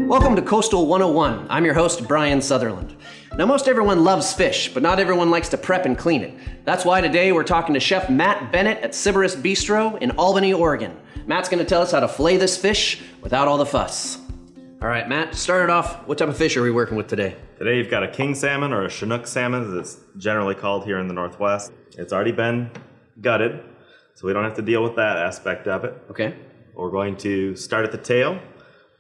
Welcome to Coastal 101. I'm your host, Brian Sutherland. Now, most everyone loves fish, but not everyone likes to prep and clean it. That's why today we're talking to Chef Matt Bennett at Sybaris Bistro in Albany, Oregon. Matt's going to tell us how to fillet this fish without all the fuss. All right, Matt, to start it off, what type of fish are we working with today? Today you've got a king salmon, or a Chinook salmon as it's generally called here in the Northwest. It's already been gutted, so we don't have to deal with that aspect of it. Okay. We're going to start at the tail.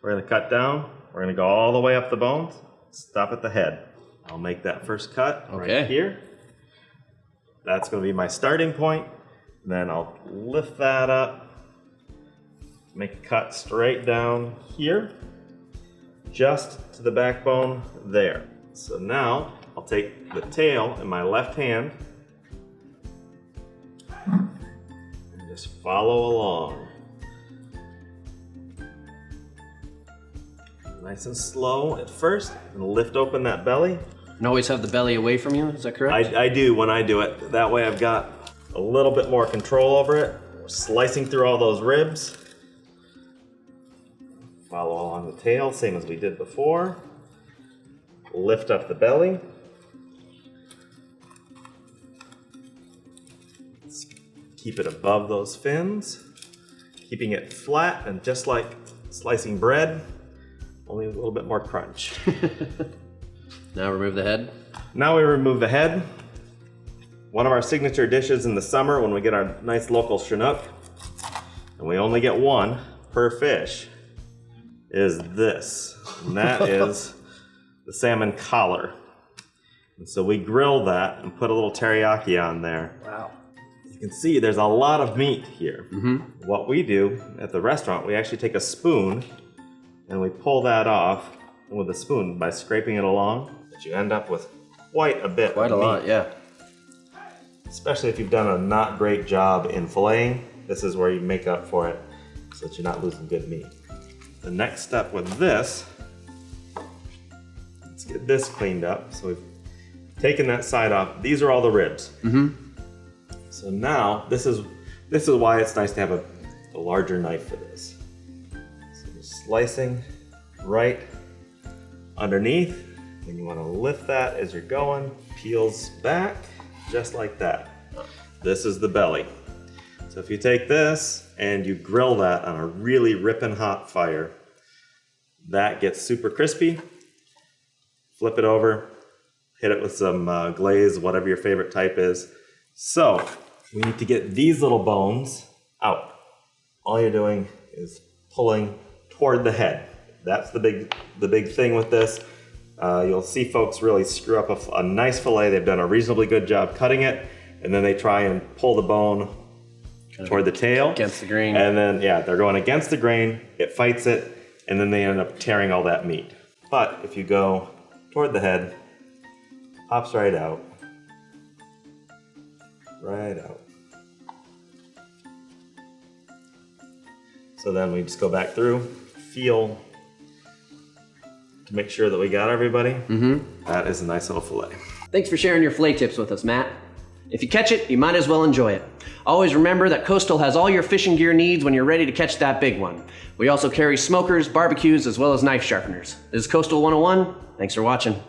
We're going to cut down. We're going to go all the way up the bones, stop at the head. I'll make that first cut right here. That's going to be my starting point. Then I'll lift that up, make a cut straight down here, just to the backbone there. So now I'll take the tail in my left hand and just follow along. Nice and slow at first, and lift open that belly. And always have the belly away from you, is that correct? I do when I do it. That way I've got a little bit more control over it. Slicing through all those ribs. Follow along the tail, same as we did before. Lift up the belly. Keep it above those fins. Keeping it flat and just like slicing bread, only a little bit more crunch. Now remove the head. Now we remove the head. One of our signature dishes in the summer when we get our nice local Chinook, and we only get one per fish, is this. And that is the salmon collar. And so we grill that and put a little teriyaki on there. Wow. You can see there's a lot of meat here. Mm-hmm. What we do at the restaurant, we actually take a spoon and we pull that off with a spoon by scraping it along. But you end up with quite a bit of meat. Quite a lot, yeah. Especially if you've done a not great job in filleting, this is where you make up for it so that you're not losing good meat. The next step with this, let's get this cleaned up. So we've taken that side off. These are all the ribs. Mm-hmm. So now, this is why it's nice to have a larger knife for this. So just slicing right underneath. And you want to lift that as you're going. Peels back, just like that. This is the belly. So if you take this and you grill that on a really ripping hot fire, that gets super crispy. Flip it over, hit it with some glaze, whatever your favorite type is. So we need to get these little bones out. All you're doing is pulling toward the head. That's the big thing with this. You'll see folks really screw up a nice fillet. They've done a reasonably good job cutting it, and then they try and pull the bone toward the tail. Against the grain. And then, yeah, they're going against the grain, it fights it, and then they end up tearing all that meat. But if you go toward the head, pops right out. Right out. So then we just go back through, feel to make sure that we got everybody. Mm-hmm. That is a nice little fillet. Thanks for sharing your fillet tips with us, Matt. If you catch it, you might as well enjoy it. Always remember that Coastal has all your fishing gear needs when you're ready to catch that big one. We also carry smokers, barbecues, as well as knife sharpeners. This is Coastal 101. Thanks for watching.